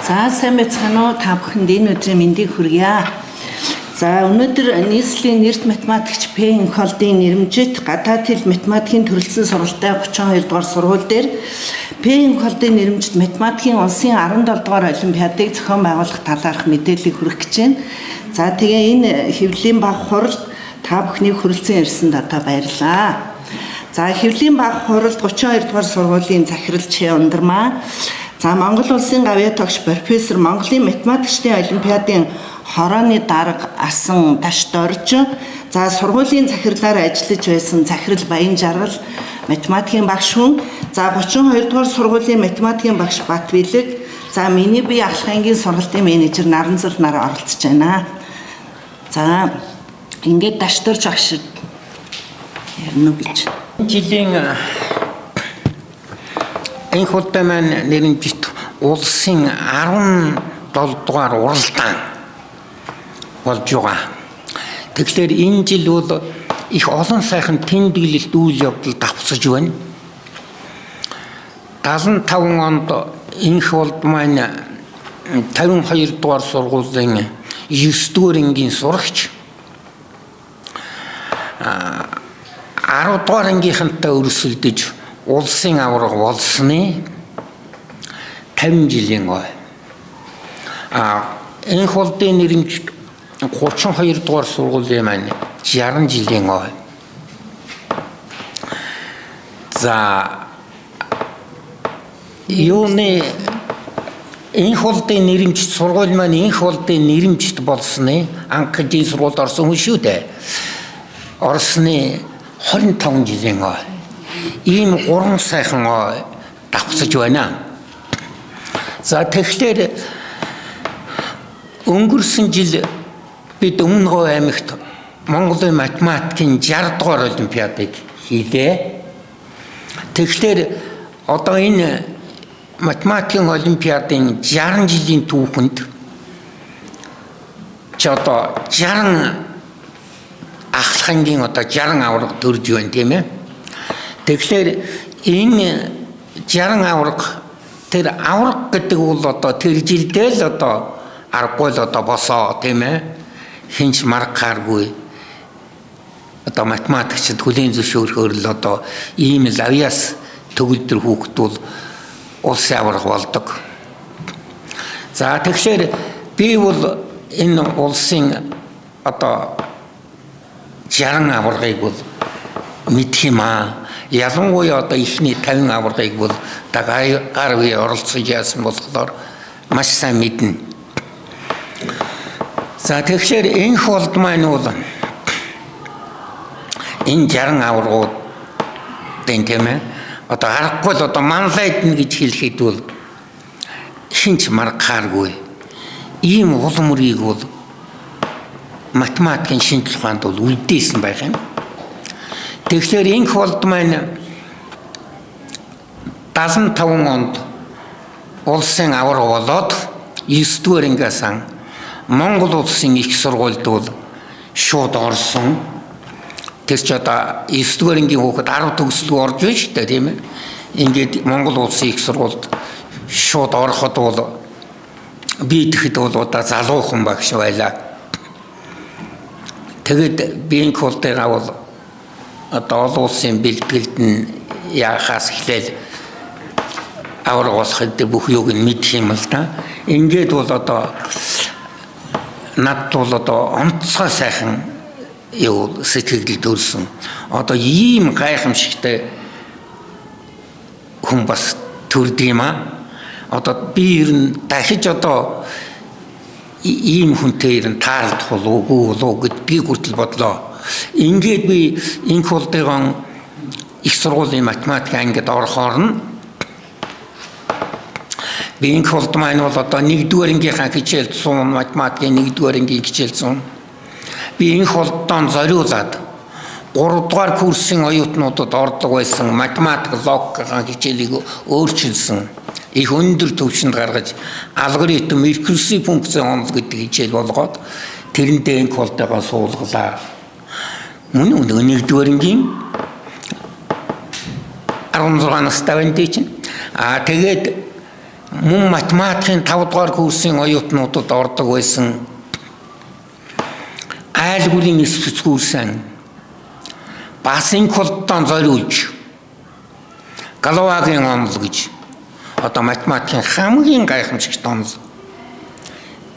За сайн байцгаана уу та бүхэнд энэ өдрийн мэндийг хүргье. За өнөөдөр нийслэлийн нэрт математикч П. Холдын нэрмжит гадаад хэл математикийн төрөлцсөн сургалтын 32 дугаар сургууль дээр П. Холдын нэрмжит математикийн улсын 17 дугаар олимпиадыг зохион байгуулах талаарх мэдээллийг хүргэх гэж байна. За тэгээ энэ хэвлэлийн баг хурал та бүхнийг хүрэлцэн ирсэнд одоо баярлалаа. За хэвлэлийн баг хурал 32 дугаар сургуулийн захирал Ч. Ундрмаа. За Монгол улсын гавьяа тогш профессор Монголын математикчдын олимпиадын хорооны дарга асан Ташд орж за сургуулийн захирлаар ажиллаж байсан захирал Баян Жаргал математикийн багш хүн за 32 дугаар сургуулийн математикийн багш Бат Билэг за миний бие ахлахынгийн сургалтын менежер Наранзал нар оролцож байна. За ингээд Ташд орж багш ярина гэж. Жилийн энэ хурдан маань нэрмжит улсын 17 дугаар уралдаан болж байгаа. Тэгэхээр энэ жил бол их олон сайхан тэмдэглэлт үйл явдал давцаж байна. 75 онд энэ хурд маань 52 дугаар сургуулийн 9 дугаар ангийн сурагч 10 дугаар ангийнхантай өрсөлдөж улсын аварга болсны 50 жилийн ой. Энэ хурдын нэрмж 32 дугаар сургуулийн маань 60 жилийн ой. За юуны энэ хурдын нэрмж сургууль маань энэ хурдын нэрмжт болсны анхны сургуульд орсон хүн шүү дээ. Орсны 25 жилийн ой. Ийм 3 сайхан давцаж байна. За тэгэхээр өнгөрсөн жил бид Өмнөгов аймагт Монголын математикийн 60 дугаар олимпиадыг хийлээ. Тэгэхээр одоо энэ математикийн олимпиадын 60 жилийн түүхэнд ч одоо 60 ахлахангийн одоо 60 аварга төрж байна тийм ээ. Тэгэхээр энэ 60 аварга тэр аварга гэдэг бол одоо тэр жилдээ л одоо аргагүй л одоо босоо тийм ээ. Хинч маргахааргүй одоо математикчид хүлийн зөвшөөрөхөөр л одоо ийм л авьяас төгөлдөр хүүхэд бол улсын аварга болдог. За тэгэхээр би бол энэ улсын одоо 60 аваргыг бол мэдх юм аа. Ялангуяа одоо ихний 50 аваргыг бол гар үе оролцож яасан болохоор маш сайн мэднэ. За тэгэхээр энэ хурд маань бол энэ 60 аваргууд тийм ээ. Одоо аргагүй л одоо манлайдна гэж хэлэхэд бол хинч маргахааргүй ийм улмөрийг бол математикийн шинжлэх ухаанд бол үлдээсэн байх юм. Тэгэхээр энэ хурд маань 75 онд улсын аварга болоод 9 дугаар ангиас Монгол улсын их сургуульд бол шууд орсон. Тэр ч одоо 9 дугаар ангийн хүүхэд 10 төгслөө орж байна шүү дээ тийм ээ. Ингээд Монгол улсын их сургуульд шууд ороход бол би тэгэхэд бол одоо залуухан багш байлаа. Тэгэд би энэ хурдыг авал одоо олон улсын бэлтгэлд нь яахаас эхлээл аварга болоход бүх юуг нь мэдэх юм л да. Ингээд бол одоо над бол одоо онцгой сайхан юу сэтгэл төрсөн. Одоо ийм гайхамшигтай хүн бас төрдөг юм аа. Одоо би ер нь дахиж одоо ийм хүнтэй ер нь таалдах болов уу гэд би хүртэл бодлоо. Ингээд би энэ хурдын их сургуулийн математик ангид орохоор нь би энэ хурд маань бол одоо 1-р ангийнхаа хичээл 100 математикийн 1-р ангийн хичээл 100. Би энэ хурдтон зориулаад 3-р курсын оюутнуудад ордог байсан математик логикийн хичээлийг өөрчилсөн. Их өндөр төвшөнд гаргаж алгоритм рекурсив функцийн онол гэдэг хичээл болгоод тэрэндээ энэ хурдгаа суулгалаа. Мөн 1-р ангийн 16 настай байна дээ чинь. Тэгээд мөн математикийн 5 дугаар курсын оюутнуудад ордог байсан айлгуулын эсвэц курсын бас энэ холдон зориулж Галавагийн онол гэж одоо математикийн хамгийн гайхамшигт онол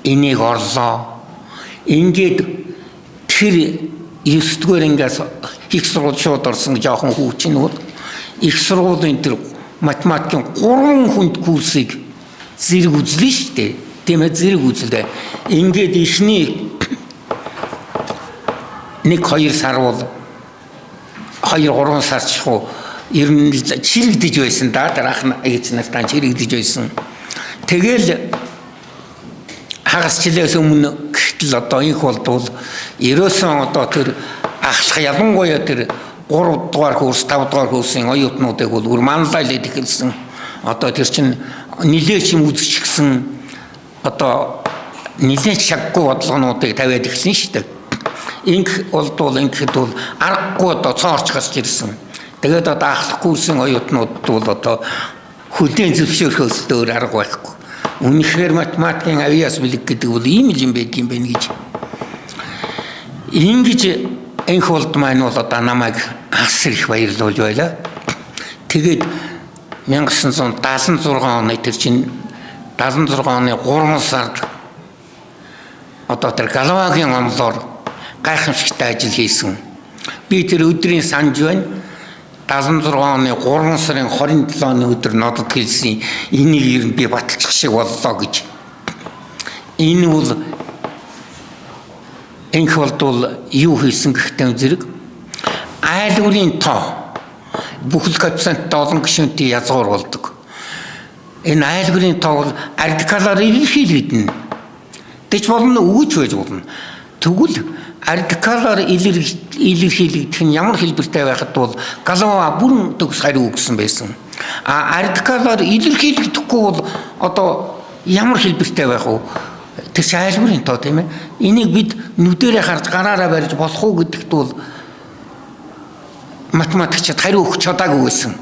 энийг орлоо. Ингээд тэр 9-р ангиас их сургууль шууд орсон жоохон хүүчнүүд их сургуулийн тэр математикийн 3 хүнд курсыг зэрэг үзлээ шүү дээ. Тийм ээ, зэрэг үзлээ. Ингээд ихний 1-2 сар бол 2-3 сар чихөө ер нь чирэгдэж байсан да. Дараах нь ээж нартаа чирэгдэж байсан. Тэгэл хагас жилээс өмнө гэтэл одоо их болдвол ерөөсөн одоо тэр ахлах ялангуяа тэр 3 дугаар курс 5 дугаар курсын оюутнуудыг бол манлайлаад эхэлсэн. Одоо тэр чинь нилээч юм үзчихсэн одоо нилээч шаггүй бодлогоонуудыг тавиад эхэлсэн шүү дээ. Инх болдвол инхэд бол аргагүй одоо цоорч гарч ирсэн. Тэгээд одоо ахлах курсын оюутнууд бол одоо хүлээн зөвшөөрөхөөс дөр арга байхгүй. Үнэхээр математикийн авиас бэлэг гэдэг бол ийм л юм байдаг юм байна гэж. Ингэж энх болд маань бол одоо намайг асар их баярлуулж байлаа. Тэгээд 1976 оны тэр чинь 76 оны 3 сард одоо тэр Галавагийн онолоор гайхамшигтай ажил хийсэн. Би тэр өдрийн санаж байна. 76 оны 3 сарын 27-ны өдөр надад хэлсэн энийг ер нь би баталчих шиг боллоо гэж. Энэ бол энх болдвол юу хийсэн гэхтээ зэрэг айлгуулын тоо бүхэл коэффициенттэй олон гишүүнтэй язгуур болдог. Энэ айлгуулын тоо бол радикалаар илэрхийлэгдэнэ. Тэч болно өгөж байж болно. Тэгвэл радикалаар илэрхийлэгдэх нь ямар хэлбэртэй байхад бол Галава бүрэн төгс хариу өгсөн байсан. Радикалаар илэрхийлэгдэхгүй бол одоо ямар хэлбэртэй байх вэ? Тэр айлгуулын тоо тийм ээ. Энийг бид нүдэрээ харж гараараа барьж болох уу гэдэгт бол математикчид хариу өгч чадаагүй байсан.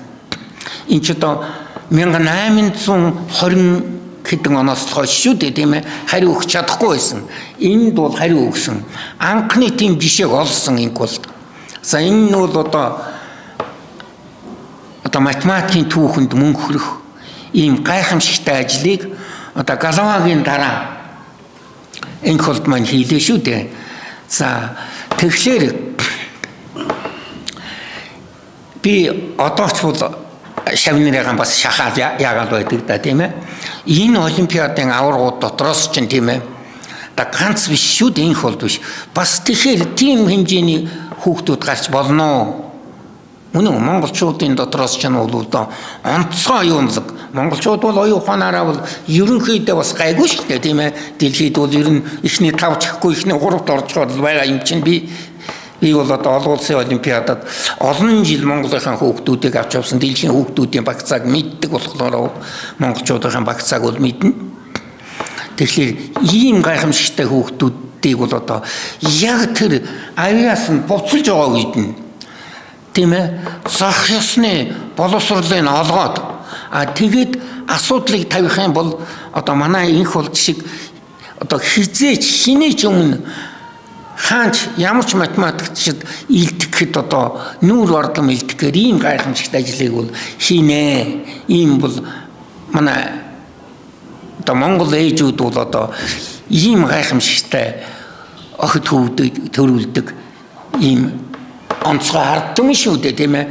Энд ч одоо 1820 хэдэн оноос хойш шүү дээ тийм ээ. Хариу өгч чадахгүй байсан. Энд бол хариу өгсөн. Анхны тийм жишээг олсон энэ бол. За энэ нь бол одоо математикийн түүхэнд мөнгө хөрөх ийм гайхамшигтай ажлыг одоо Галавагийн дараа энх болд маань хийлээ шүү дээ. За тэгэхээр би одоо ч бол шавнырыгаа бас шахаад яагаад байдаг да тийм ээ. Энэ олимпиадын аваргууд дотроос ч тийм ээ. Да ганц биш шүү дээ энх болд биш. Бас тэгэхээр тийм хэмжээний хүүхдүүд гарч болно. Үнэн монголчуудын дотроос ч нь бол онцгой юмлаг. Монголчууд бол оюу ухаанаараа бол ерөнхийдөө бас гайгүй шүү дээ тийм ээ. Дэлхийд бол ер нь эхний 5 чихгүй эхний 3-т орж байгаа юм чинь би бол одоо олон улсын олимпиадад олон жил Монголынхаа хүүхдүүдийг авч явсан дэлхийн хүүхдүүдийн багцааг мэддэг болохоор монголчуудын багцааг бол мэднэ. Тэгэхээр ийм гайхамшигтай хүүхдүүдийг бол одоо яг тэр авиас нь буцалж байгаа үед нь тийм ээ зах ёсны боловсролыг олгоод тэгээд асуудлыг тавих юм бол одоо манай энх болд шиг одоо хизээч хинээч өмнө хаанч ямар ч математикчид илтгэхэд одоо нүүр ордом илтгэхээр ийм гайхамшигтай ажлыг бол хийнэ. Ийм бол манай одоо Монгол ээжүүд бол одоо ийм гайхамшигтай охид хөвдөд төрүүлдэг ийм онцгой хардсан шүү дээ тийм ээ.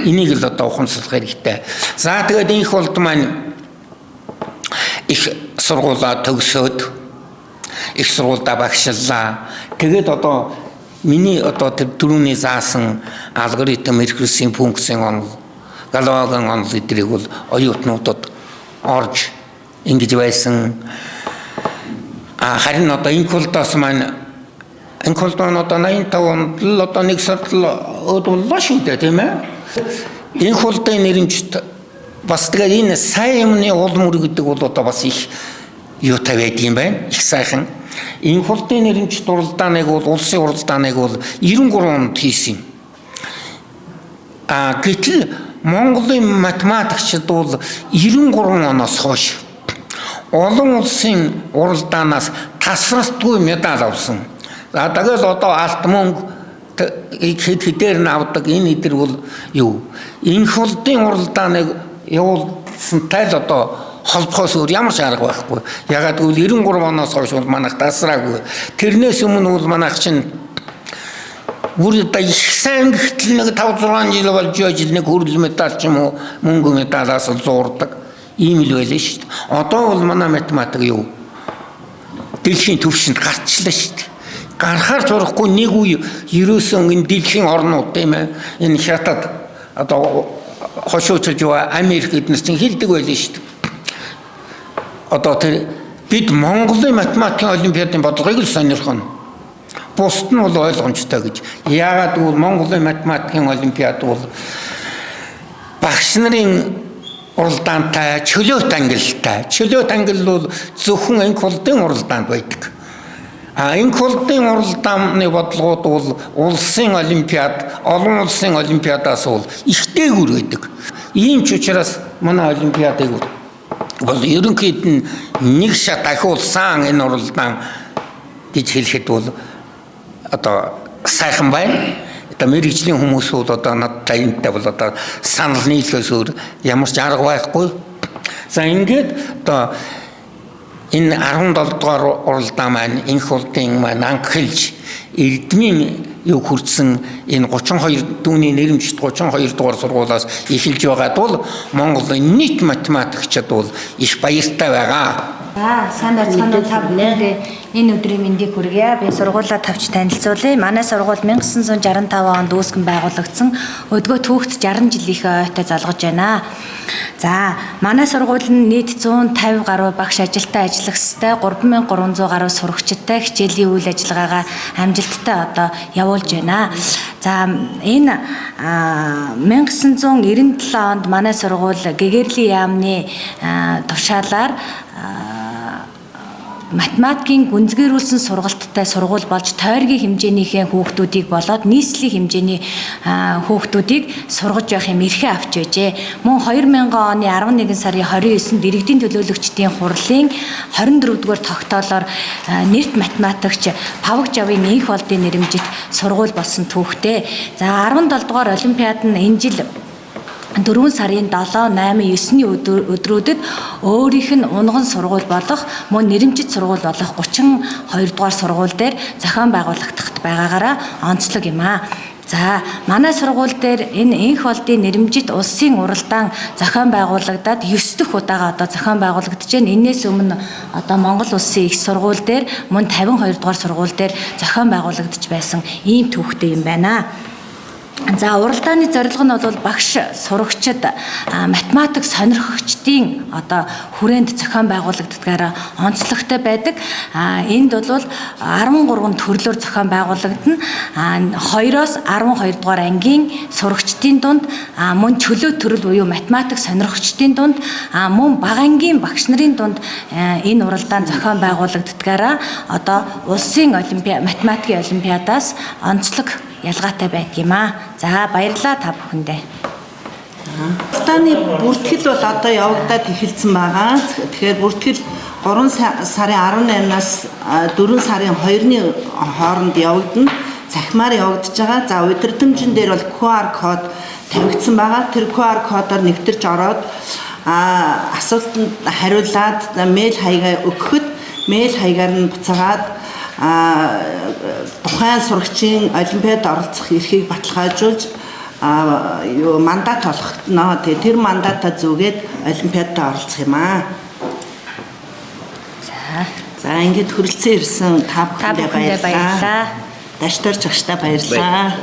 Энийг л одоо ухамсарлах хэрэгтэй. За тэгээд энх болд маань их сургуулаа төгсөөд их сургуультай багшлаа. Тэгээд одоо миний одоо тэр түрүүний заасан алгоритм эрхлэсийн функцийн онол Галавагийн онол эдрийг бол оюутнуудад орж ингэж байсан. Харин одоо энх болдоос маань энх болд маань одоо 85 онд л одоо нэг сард л өдөллөө шүү дээ тийм ээ. Энх болдын нэрмжт бас тэгээд энэ сайн юмны улмөр гэдэг бол одоо бас их юу тавиад юм байна. Их сайхан. Энх болдын нэрмжт уралдааныг бол улсын уралдааныг бол 93 онд хийсэн юм. Гэтэл Монголын математикчид бол 93 оноос хойш олон улсын уралдаанаас тасралтгүй медаль авсан. За тэгэл одоо алт мөнгө хэдээр нь авдаг энэ эдэр бол юу? Энх улдын уралдааныг явуулсантай л одоо холбохоос өөр ямар ч арга байхгүй. Ягаад гэвэл 93 оноос хойш бол манайх тасраагүй. Тэрнээс өмнө бол манайх чинь бүр одоо их сайн гихтэл нэг 5-6 жил болж ижил нэг хүрэл медаль ч юм уу мөнгө медалаас зуурдаг. Ийм л байлаа шүү дээ. Одоо бол манай математик юу? Дэлхийн түвшинд гарчлаа шүү дээ. Гарахаар зурхгүй нэг үе ерөөсөн энэ дэлхийн орнууд тийм ээ энэ хятад одоо хошуучж байгаа Америк эднес чинь хэлдэг байлаа шүү дээ. Одоо тэр бид Монголын математикийн олимпиадын бодлогыг л сонирхно. Бусд нь бол ойлгомжтой гэж. Яагаад гэвэл Монголын математикийн олимпиад бол багш нарын уралдаантай, чөлөөт ангилалтай. Чөлөөт ангил бол зөвхөн энх улдын уралдаанд байдаг. Энх улдын уралдааны бодлогууд бол улсын олимпиад, олон улсын олимпиадаас бол их дээгүүр байдаг. Ийм ч учраас манай олимпиадыг бол ерөнхийд нь нэг шат ахиулсан энэ уралдаан гэж хэлэхэд бол одоо сайхан байна. Одоо мэргэжлийн хүмүүс бол одоо надтай энэтэй бол одоо санал нийлхээс өөр ямар ч арга байхгүй. За ингээд одоо энэ 17 дугаар уралдаан маань энх улдын маань анхэлж эрдмийн юу хүрсэн энэ 32 дүүний нэрмжит 32 дугаар сургуулиас эхэлж байгаад бол Монголын нийт математикчид бол их баяртай байгаа. Сайн байцгаана та бүхэндээ энэ өдрийн мэндийг хүргье. Би сургуулаа тавьж танилцуулъя. Манай сургууль 1965 онд үүсгэн байгуулагдсан. Өдгөө түүхт 60 жилийнхээ ойтой залгаж байна. За, манай сургууль нь нийт 150 гаруй багш ажилтаа ажиллагчтай, 3300 гаруй сурагчтай хичээлийн үйл ажиллагаагаа амжилттай одоо явуулж байна. За, энэ 1997 онд манай сургууль Гэгерлийн яамны тушаалаар математикийн гүнзгийрүүлсэн сургалттай сургууль болж тойргийн хэмжээнийхээ хүүхдүүдийг болоод нийслэлийн хэмжээний хүүхдүүдийг сургаж явах юм эрхээ авч байжээ. Мөн 2000 оны 11 сарын 29-нд иргэдийн төлөөлөгчдийн хурлын 24-р тогтоолоор нэрт математикч Павгжавын энх улдын нэрмжит сургууль болсон түүхтэй. За 17 дугаар олимпиад нь энэ жил 4 сарын 7, 8, 9-ний өдрүүдэд өөрийнх нь унган сургууль болох мөн нэрмжит сургууль болох 32 дугаар сургууль дээр зохион байгуулагдахад байгаагаараа онцлог юм аа. За, манай сургууль дээр энэ энх улдын нэрмжит улсын уралдаан зохион байгуулагдаад 9 дахь удаага одоо зохион байгуулагдаж байна. Энээс өмнө одоо Монгол улсын их сургууль дээр мөн 52 дугаар сургууль дээр зохион байгуулагдаж байсан ийм түүхтэй юм байна. За, уралдааны зорилго нь бол багш, сурагчид, математик сонирхогчдын одоо хүрээнд зохион байгуулагддгаараа онцлогтой байдаг. Энд бол 13 төрлөөр зохион байгуулагдана. 2-оос 12 дугаар ангийн сурагчдын дунд мөн чөлөө төрөл буюу математик сонирхогчдын дунд мөн бага ангийн багш нарын дунд энэ уралдаан зохион байгуулагддгаараа одоо улсын математикийн олимпиадаас онцлог ялгаатай байдаг юм аа. За, баярлалаа та бүхэндээ. Уралдааны бүртгэл бол одоо явагдаад эхэлсэн байгаа. Тэгэхээр бүртгэл 3 сарын 18-наас 4 сарын 2-ны хооронд явагдана. Цахимаар явагдаж байгаа. За, удирдамжин дээр бол QR код тавигдсан байгаа. Тэр QR кодоор нэвтэрч ороод асуултанд хариулаад мэйл хаягаа өгөхөд мэйл хаягаар нь буцаагаад тухайн сурагчийн олимпиад оролцох эрхийг баталгаажуулж мандат олгоно. Тэгээ тэр мандатаа зүгээд олимпиадад оролцох юм аа. За, ингээд хүрэлцэн ирсэн та бүхэндээ баярлалаа. Дашторч агштай баярлалаа.